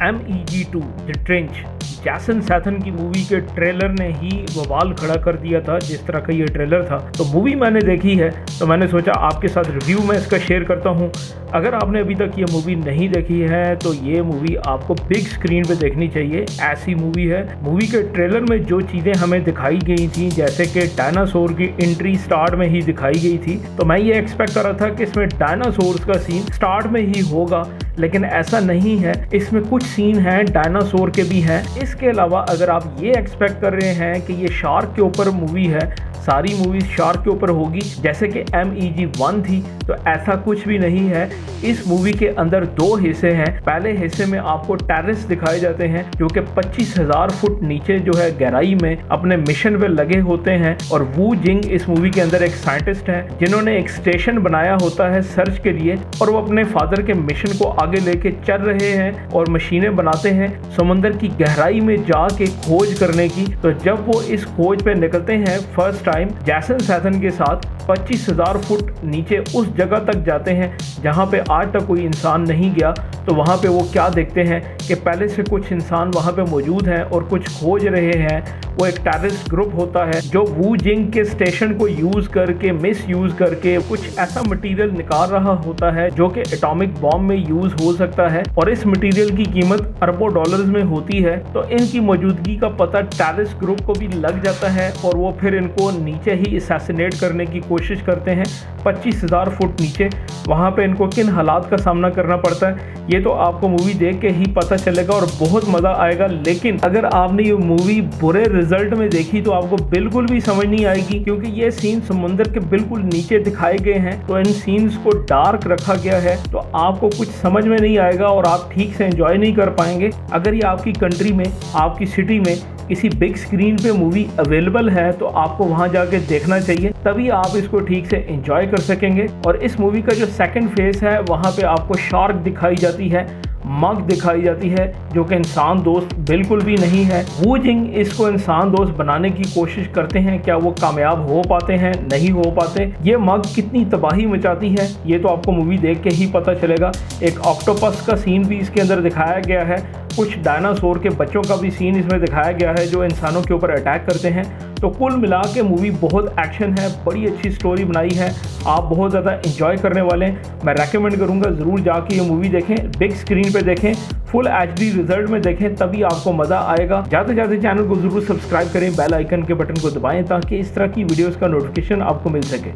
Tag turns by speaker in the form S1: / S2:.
S1: MEG2 the trench जैसन सैथन की movie के ट्रेलर ने ही बवाल खड़ा कर दिया था। जिस तरह का ये ट्रेलर था तो मूवी मैंने देखी है, तो मैंने सोचा आपके साथ रिव्यू में इसका शेयर करता हूँ। अगर आपने अभी तक ये मूवी नहीं देखी है तो ये मूवी आपको बिग स्क्रीन पे देखनी चाहिए। ऐसी मूवी है। मूवी के ट्रेलर में जो चीज़ें हमें दिखाई गई थी, जैसे कि डायनासोर की एंट्री स्टार्ट में ही दिखाई गई थी, तो मैं ये एक्सपेक्ट कर रहा था कि इसमें डायनासोर्स का सीन स्टार्ट में ही होगा, लेकिन ऐसा नहीं है। इसमें कुछ सीन हैं डायनासोर के भी हैं। इसके अलावा अगर आप ये एक्सपेक्ट कर रहे हैं कि ये शार्क के ऊपर मूवी है, सारी मूवीज शार्क के ऊपर होगी जैसे कि MEG1 थी, तो ऐसा कुछ भी नहीं है। इस मूवी के अंदर दो हिस्से हैं। पहले हिस्से में आपको टेररिस्ट दिखाए जाते हैं जो कि 25,000 फुट नीचे जो है गहराई में अपने मिशन पे लगे होते हैं, और वू जिंग इस मूवी के अंदर एक साइंटिस्ट हैं जिन्होंने एक स्टेशन बनाया होता है सर्च के लिए, और वो अपने फादर के मिशन को आगे लेके चल रहे हैं और मशीनें बनाते हैं समुंदर की गहराई में जाके खोज करने की। तो जब वो इस खोज पे निकलते हैं फर्स्ट टाइम जैसन सैथन के साथ, 25,000 फुट नीचे उस जगह तक जाते हैं जहां पे आज तक कोई इंसान नहीं गया। तो वहां पे वो क्या देखते हैं कि पहले से कुछ इंसान वहां पे मौजूद हैं और कुछ खोज रहे हैं। वो एक टेररिस्ट ग्रुप होता है जो वू जिंग के स्टेशन को यूज करके, मिस यूज करके कुछ ऐसा मटेरियल निकाल रहा होता है जो कि एटॉमिक बॉम्ब में यूज हो सकता है, और इस मटेरियल की कीमत अरबों डॉलर्स में होती है। तो इनकी मौजूदगी का पता टेररिस्ट ग्रुप को भी लग जाता है और वो फिर इनको नीचे ही असैसिनेट करने की कोशिश करते हैं। 25,000 फुट नीचे वहाँ पे इनको किन हालात का सामना करना पड़ता है ये तो आपको मूवी देख के ही पता चलेगा और बहुत मज़ा आएगा। लेकिन अगर आपने ये मूवी बुरे रिजल्ट में देखी तो आपको बिल्कुल भी समझ नहीं आएगी, क्योंकि ये सीन समुंदर के बिल्कुल नीचे दिखाए गए हैं। तो इन सीन्स को डार्क रखा गया है, तो आपको कुछ समझ में नहीं आएगा और आप ठीक से एंजॉय नहीं कर पाएंगे। अगर ये आपकी कंट्री में, आपकी सिटी में किसी बिग स्क्रीन पे मूवी अवेलेबल है तो आपको वहां जाके देखना चाहिए, तभी आप इसको ठीक से एंजॉय कर सकेंगे। और इस मूवी का जो सेकंड फेज है वहां पे आपको शार्क दिखाई जाती है, मग दिखाई जाती है जो कि इंसान दोस्त बिल्कुल भी नहीं है। वू जिंग इसको इंसान दोस्त बनाने की कोशिश करते हैं, क्या वो कामयाब हो पाते हैं? नहीं हो पाते। ये मग कितनी तबाही मचाती है ये तो आपको मूवी देख के ही पता चलेगा। एक ऑक्टोपस का सीन भी इसके अंदर दिखाया गया है, कुछ डायनासोर के बच्चों का भी सीन इसमें दिखाया गया है जो इंसानों के ऊपर अटैक करते हैं। तो कुल मिला के मूवी बहुत एक्शन है, बड़ी अच्छी स्टोरी बनाई है, आप बहुत ज़्यादा एंजॉय करने वाले हैं। मैं रेकमेंड करूँगा ज़रूर जाके ये मूवी देखें, बिग स्क्रीन पे देखें, फुल HD रिजल्ट में देखें, तभी आपको मज़ा आएगा। जाते जाते चैनल को ज़रूर सब्सक्राइब करें, बेल आइकन के बटन को दबाएं ताकि इस तरह की वीडियोज़ का नोटिफिकेशन आपको मिल सके।